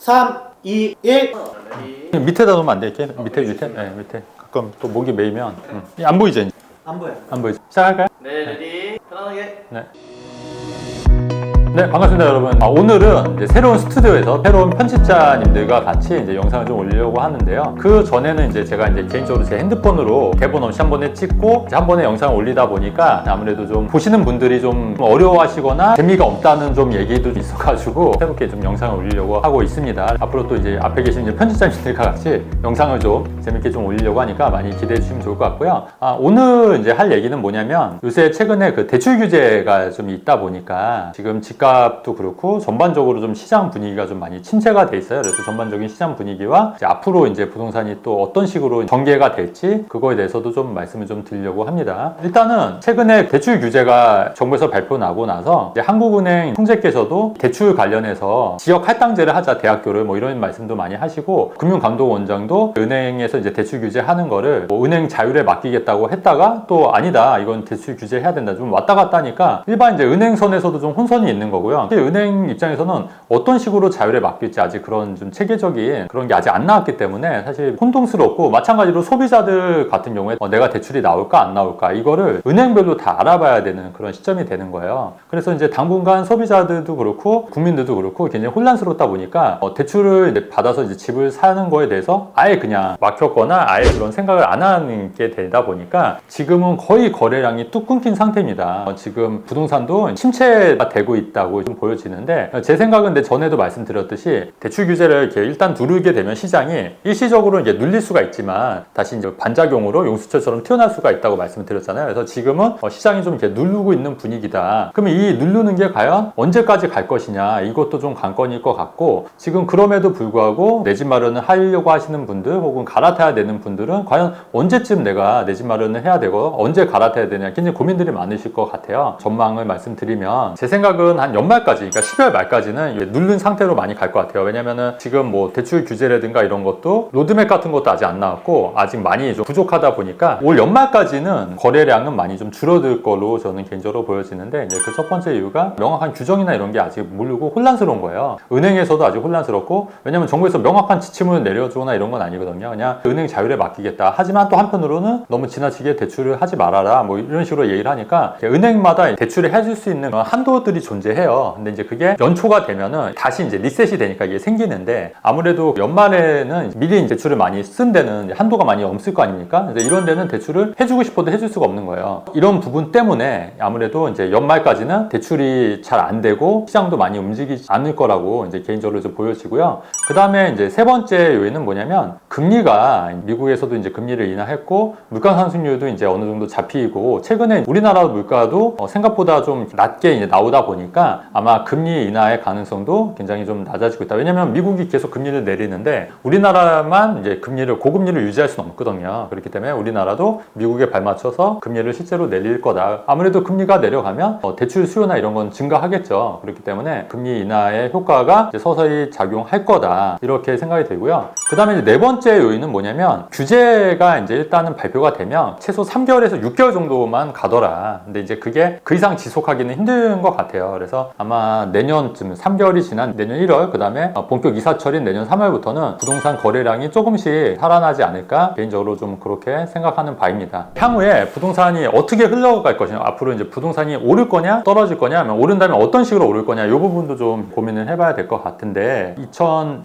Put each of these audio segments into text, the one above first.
3, 2, 1. 밑에다 놓으면 안 돼, 이렇게? 밑에? 네, 밑에. 가끔 또 목이 메이면. 안 보이죠, 이제? 안 보여. 안 보이죠? 시작할까요? 네, 레디. 편안하게. 네. 네, 반갑습니다, 여러분. 오늘은 이제 새로운 스튜디오에서 새로운 편집자님들과 같이 이제 영상을 좀 올리려고 하는데요. 그 전에는 이제 제가 이제 개인적으로 제 핸드폰으로 대본 없이 한 번에 찍고 이제 한 번에 영상을 올리다 보니까 아무래도 좀 보시는 분들이 좀 어려워하시거나 재미가 없다는 좀 얘기도 있어가지고 새롭게 좀 영상을 올리려고 하고 있습니다. 앞으로 또 이제 앞에 계신 이제 편집자님들과 같이 영상을 좀 재밌게 좀 올리려고 하니까 많이 기대해 주시면 좋을 것 같고요. 오늘 이제 할 얘기는 뭐냐면 요새 최근에 그 대출 규제가 좀 있다 보니까 지금 집값도 그렇고 전반적으로 좀 시장 분위기가 좀 많이 침체가 돼 있어요. 그래서 전반적인 시장 분위기와 이제 앞으로 이제 부동산이 또 어떤 식으로 전개가 될지 그거에 대해서도 좀 말씀을 좀 드리려고 합니다. 일단은 최근에 대출 규제가 정부에서 발표 나고 나서 이제 한국은행 총재께서도 대출 관련해서 지역 할당제를 하자 대학교를 뭐 이런 말씀도 많이 하시고 금융감독원장도 은행에서 이제 대출 규제하는 거를 뭐 은행 자율에 맡기겠다고 했다가 또 아니다 이건 대출 규제해야 된다 좀 왔다 갔다 하니까 일반 이제 은행선에서도 좀 혼선이 있는 거고요. 은행 입장에서는 어떤 식으로 자율에 맡길지 아직 그런 좀 체계적인 그런 게 아직 안 나왔기 때문에 사실 혼동스럽고 마찬가지로 소비자들 같은 경우에 내가 대출이 나올까 안 나올까 이거를 은행별로 다 알아봐야 되는 그런 시점이 되는 거예요. 그래서 이제 당분간 소비자들도 그렇고 국민들도 그렇고 굉장히 혼란스럽다 보니까 대출을 받아서 이제 집을 사는 거에 대해서 아예 그냥 막혔거나 아예 그런 생각을 안 하는 게 되다 보니까 지금은 거의 거래량이 뚝 끊긴 상태입니다. 지금 부동산도 침체가 되고 있다고 좀 보여지는데 제 생각은 근데 전에도 말씀드렸듯이 대출 규제를 이렇게 일단 누르게 되면 시장이 일시적으로 이제 눌릴 수가 있지만 다시 이제 반작용으로 용수철처럼 튀어나올 수가 있다고 말씀드렸잖아요. 그래서 지금은 시장이 좀 이렇게 누르고 있는 분위기다. 그러면 이 누르는 게 과연 언제까지 갈 것이냐 이것도 좀 관건일 것 같고 지금 그럼에도 불구하고 내 집 마련을 하려고 하시는 분들 혹은 갈아타야 되는 분들은 과연 언제쯤 내가 내 집 마련을 해야 되고 언제 갈아타야 되냐 굉장히 고민들이 많으실 것 같아요. 전망을 말씀드리면 제 생각은 한 연말까지 그러니까 12월 말까지는 누른 상태로 많이 갈 것 같아요. 왜냐면은 지금 뭐 대출 규제라든가 이런 것도 로드맵 같은 것도 아직 안 나왔고 아직 많이 좀 부족하다 보니까 올 연말까지는 거래량은 많이 좀 줄어들 걸로 저는 개인적으로 보여지는데 이제 그 첫 번째 이유가 명확한 규정이나 이런 게 아직 모르고 혼란스러운 거예요. 은행에서도 아직 혼란스럽고 왜냐면 정부에서 명확한 지침을 내려주거나 이런 건 아니거든요. 그냥 은행 자율에 맡기겠다. 하지만 또 한편으로는 너무 지나치게 대출을 하지 말아라 뭐 이런 식으로 얘기를 하니까 은행마다 대출을 해줄 수 있는 한도들이 존재해요. 근데 이제 그게 연초가 되면은 다시 이제 리셋이 되니까 이게 생기는데 아무래도 연말에는 미리 대출을 많이 쓴 데는 한도가 많이 없을 거 아닙니까? 이런 데는 대출을 해주고 싶어도 해줄 수가 없는 거예요. 이런 부분 때문에 아무래도 이제 연말까지는 대출이 잘 안 되고 시장도 많이 움직이지 않을 거라고 이제 개인적으로 좀 보여지고요. 그 다음에 이제 세 번째 요인은 뭐냐면 금리가 미국에서도 이제 금리를 인하했고 물가 상승률도 이제 어느 정도 잡히고 최근에 우리나라 물가도 생각보다 좀 낮게 이제 나오다 보니까 아마 금리 인하의 가능성도 굉장히 좀 낮아지고 있다. 왜냐면 미국이 계속 금리를 내리는데 우리나라만 이제 금리를 고금리를 유지할 수는 없거든요. 그렇기 때문에 우리나라도 미국에 발맞춰서 금리를 실제로 내릴 거다. 아무래도 금리가 내려가면 대출 수요나 이런 건 증가하겠죠. 그렇기 때문에 금리 인하의 효과가 이제 서서히 작용할 거다. 이렇게 생각이 들고요. 그 다음에 이제 네 번째 요인은 뭐냐면 규제가 이제 일단은 발표가 되면 최소 3개월에서 6개월 정도만 가더라. 근데 이제 그게 그 이상 지속하기는 힘든 것 같아요. 그래서 아마 내년쯤 3개월이 지난 내년 1월 그 다음에 본격 이사철인 내년 3월부터는 부동산 거래량이 조금씩 살아나지 않을까 개인적으로 좀 그렇게 생각하는 바입니다. 향후에 부동산이 어떻게 흘러갈 것이냐 앞으로 이제 부동산이 오를 거냐 떨어질 거냐 하면 오른다면 어떤 식으로 오를 거냐 이 부분도 좀 고민을 해봐야 될 것 같은데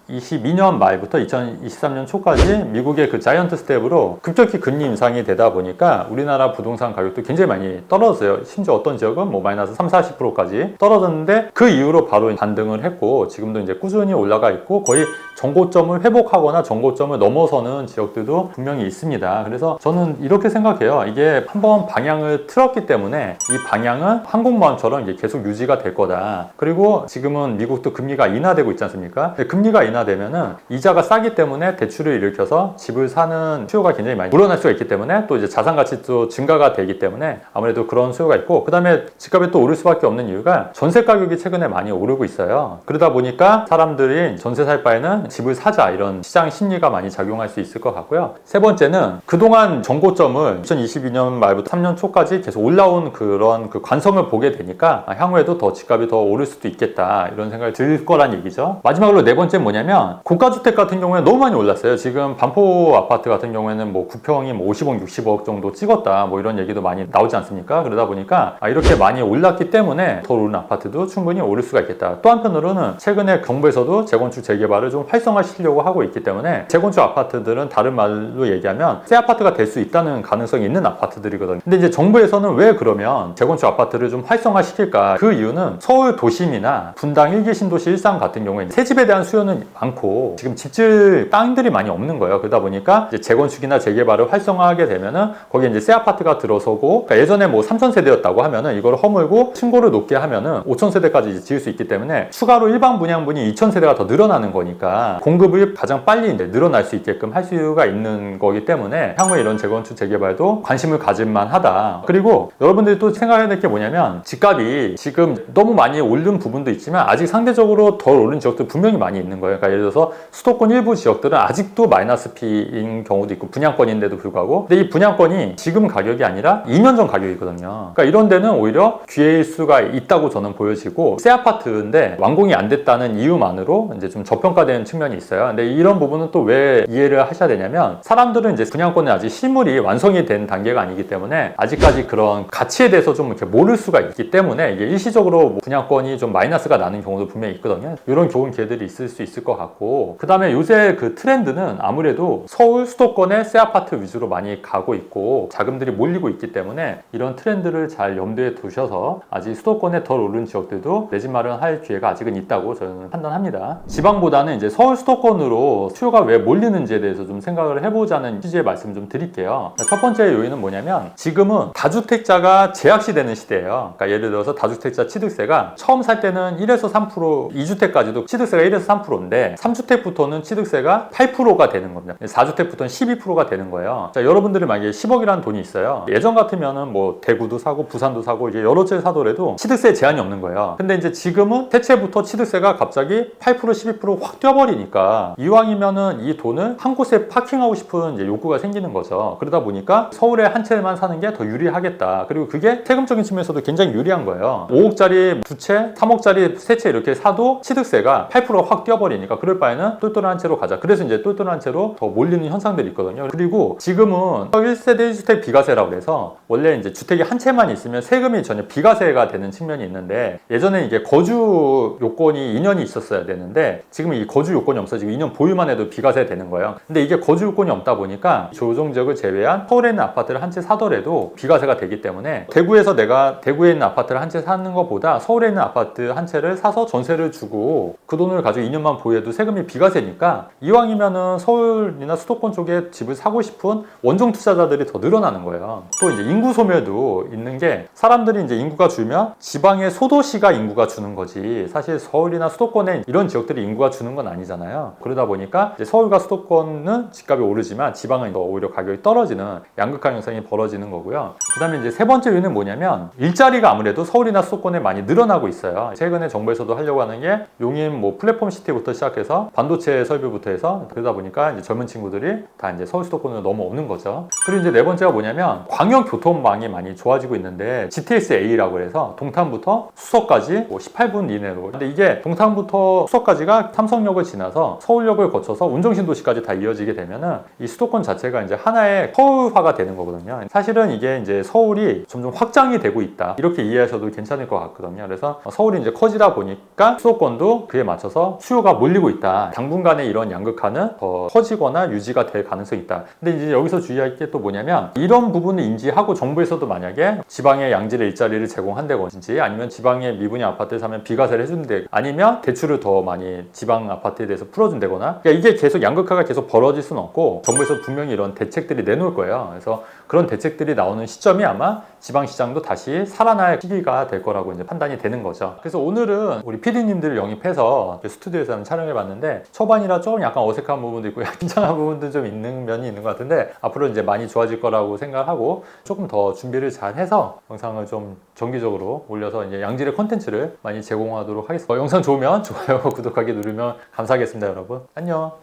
2022년 말부터 2023년 초까지 미국의 그 자이언트 스텝으로 급격히 금리 인상이 되다 보니까 우리나라 부동산 가격도 굉장히 많이 떨어졌어요. 심지어 어떤 지역은 뭐 마이너스 30-40%까지 떨어졌는데 그 이후로 바로 반등을 했고 지금도 이제 꾸준히 올라가 있고 거의 정고점을 회복하거나 정고점을 넘어서는 지역들도 분명히 있습니다. 그래서 저는 이렇게 생각해요. 이게 한번 방향을 틀었기 때문에 이 방향은 항공모함처럼 이게 계속 유지가 될 거다. 그리고 지금은 미국도 금리가 인하되고 있지 않습니까? 금리가 인하되면은 이자가 싸기 때문에 대출을 일으켜서 집을 사는 수요가 굉장히 많이 불어날 수가 있기 때문에 또 이제 자산 가치도 증가가 되기 때문에 아무래도 그런 수요가 있고 그 다음에 집값이 또 오를 수밖에 없는 이유가 전세 가격이 최근에 많이 오르고 있어요. 그러다 보니까 사람들이 전세 살 바에는 집을 사자 이런 시장 심리가 많이 작용할 수 있을 것 같고요. 세 번째는 그동안 정고점을 2022년 말부터 3년 초까지 계속 올라온 그런 그 관성을 보게 되니까 향후에도 더 집값이 더 오를 수도 있겠다 이런 생각이 들 거란 얘기죠. 마지막으로 네 번째는 뭐냐면 고가주택 같은 경우에 너무 많이 올랐어요. 지금 반포 아파트 같은 경우에는 뭐 9평이 뭐 50억, 60억 정도 찍었다 뭐 이런 얘기도 많이 나오지 않습니까? 그러다 보니까 이렇게 많이 올랐기 때문에 더 오른 아파트도 충분히 오를 수가 있겠다. 또 한편으로는 최근에 정부에서도 재건축 재개발을 좀 활성화시키려고 하고 있기 때문에 재건축 아파트들은 다른 말로 얘기하면 새 아파트가 될 수 있다는 가능성이 있는 아파트들이거든요. 근데 이제 정부에서는 왜 그러면 재건축 아파트를 좀 활성화시킬까? 그 이유는 서울 도심이나 분당 1기 신도시 일산 같은 경우에 새 집에 대한 수요는 많고 지금 집질 땅들이 많이 없는 거예요. 그러다 보니까 이제 재건축이나 재개발을 활성화하게 되면은 거기에 이제 새 아파트가 들어서고 그러니까 예전에 뭐 3,000세대였다고 하면은 이걸 허물고 층고를 높게 하면은 5,000세대까지 지을 수 있기 때문에 추가로 일반 분양분이 2,000세대가 더 늘어나는 거니까 공급을 가장 빨리 이제 늘어날 수 있게끔 할 수가 있는 거기 때문에 향후에 이런 재건축 재개발도 관심을 가질 만하다. 그리고 여러분들이 또 생각해야 될 게 뭐냐면 집값이 지금 너무 많이 오른 부분도 있지만 아직 상대적으로 덜 오른 지역도 분명히 많이 있는 거예요. 그러니까 예를 들어서 수도권 일부 지역들은 아직도 마이너스 P인 경우도 있고 분양권인데도 불구하고 근데 이 분양권이 지금 가격이 아니라 2년 전 가격이거든요. 그러니까 이런 데는 오히려 기회일 수가 있다고 저는 보여지고 새 아파트인데 완공이 안 됐다는 이유만으로 이제 좀 저평가되는 측면이 있어요. 근데 이런 부분은 또 왜 이해를 하셔야 되냐면 사람들은 이제 분양권은 아직 실물이 완성이 된 단계가 아니기 때문에 아직까지 그런 가치에 대해서 좀 이렇게 모를 수가 있기 때문에 이게 일시적으로 뭐 분양권이 좀 마이너스가 나는 경우도 분명히 있거든요. 이런 좋은 기회들이 있을 수 있을 것 같고 그 다음에 요새 그 트렌드는 아무래도 서울 수도권의 새 아파트 위주로 많이 가고 있고 자금들이 몰리고 있기 때문에 이런 트렌드를 잘 염두에 두셔서 아직 수도권에 덜 오른 지역들도 내 집 마련할 기회가 아직은 있다고 저는 판단합니다. 지방보다는 이제 서울 수도권으로 수요가 왜 몰리는지에 대해서 좀 생각을 해보자는 취지의 말씀 좀 드릴게요. 첫 번째 요인은 뭐냐면 지금은 다주택자가 제약시되는 시대예요. 그러니까 예를 들어서 다주택자 취득세가 처음 살 때는 1에서 3%, 2주택까지도 취득세가 1에서 3%인데 3주택부터는 취득세가 8%가 되는 겁니다. 4주택부터는 12%가 되는 거예요. 자, 여러분들이 만약에 10억이라는 돈이 있어요. 예전 같으면은 뭐 대구도 사고 부산도 사고 이게 여러 채 사더라도 취득세 제한이 없는 거예요. 근데 이제 지금은 새채부터 취득세가 갑자기 8%, 12%확 뛰어버리니까 이왕이면은 이 돈을 한 곳에 파킹하고 싶은 이제 욕구가 생기는 거죠. 그러다 보니까 서울에 한 채만 사는 게 더 유리하겠다. 그리고 그게 세금적인 측면에서도 굉장히 유리한 거예요. 5억짜리 두 채, 3억짜리 세 채 이렇게 사도 취득세가 8%확 뛰어버리니까 그럴 바에는 똘똘한 채로 가자. 그래서 이제 똘똘한 채로 더 몰리는 현상들이 있거든요. 그리고 지금은 1세대 1주택 비과세라고 해서 원래 이제 주택이 한 채만 있으면 세금이 전혀 비과세가 되는 측면이 있는데 예전에 이게 거주 요건이 2년이 있었어야 되는데 지금 이 거주 요건이 없어지고 2년 보유만 해도 비과세 되는 거예요. 근데 이게 거주 요건이 없다 보니까 조정 지역을 제외한 서울에 있는 아파트를 한 채 사더라도 비과세가 되기 때문에 대구에서 내가 대구에 있는 아파트를 한 채 사는 것보다 서울에 있는 아파트 한 채를 사서 전세를 주고 그 돈을 가지고 2년만 보유해도 세금이 비과세니까 이왕이면은 서울이나 수도권 쪽에 집을 사고 싶은 원정 투자자들이 더 늘어나는 거예요. 또 이제 인구 소멸도 있는 게 사람들이 이제 인구가 줄면 지방의 소도시가 인구가 주는 거지 사실 서울이나 수도권에 이런 지역들이 인구가 주는 건 아니잖아요. 그러다 보니까 이제 서울과 수도권은 집값이 오르지만 지방은 더 오히려 가격이 떨어지는 양극화 현상이 벌어지는 거고요. 그 다음에 이제 세 번째 이유는 뭐냐면 일자리가 아무래도 서울이나 수도권에 많이 늘어나고 있어요. 최근에 정부에서도 하려고 하는 게 용인 뭐 플랫폼 시티부터 시작해서 반도체 설비부터 해서 그러다 보니까 이제 젊은 친구들이 다 이제 서울 수도권으로 넘어오는 거죠. 그리고 이제 네 번째가 뭐냐면 광역 교통망이 많이 좋아지고 있는데 GTX-A라고 해서 동탄부터 수서까지 뭐 18분 이내로 근데 이게 동탄부터 수서까지가 삼성역을 지나서 서울역을 거쳐서 운정신도시까지 다 이어지게 되면은 이 수도권 자체가 이제 하나의 서울화가 되는 거거든요. 사실은 이게 이제 서울이 점점 확장이 되고 있다 이렇게 이해하셔도 괜찮을 것 같거든요. 그래서 서울이 이제 커지다 보니까 수도권도 그에 맞춰서 수요가 몰리고 있다. 당분간에 이런 양극화는 더 커지거나 유지가 될 가능성이 있다. 근데 이제 여기서 주의할 게 또 뭐냐면 이런 부분을 인지하고 정부에서도 만약에 지방의 양질의 일자리를 제공한다든지 아니면 지방의 미분양 아파트를 사면 비과세를 해준다 아니면 대출을 더 많이 지방 아파트에 대해서 풀어준다거나 그러니까 이게 계속 양극화가 계속 벌어질 수는 없고 정부에서 분명히 이런 대책들이 내놓을 거예요. 그래서 그런 대책들이 나오는 시점이 아마 지방시장도 다시 살아날 시기가 될 거라고 이제 판단이 되는 거죠. 그래서 오늘은 우리 PD님들을 영입해서 스튜디오에서 한번 촬영해 봤는데 초반이라 조금 약간 어색한 부분도 있고 긴장한 부분도 좀 있는 면이 있는 것 같은데 앞으로 이제 많이 좋아질 거라고 생각하고 조금 더 준비를 잘 해서 영상을 좀 정기적으로 올려서 이제 양질의 콘텐츠를 많이 제공하도록 하겠습니다. 영상 좋으면 좋아요, 구독하기 누르면 감사하겠습니다, 여러분. 안녕.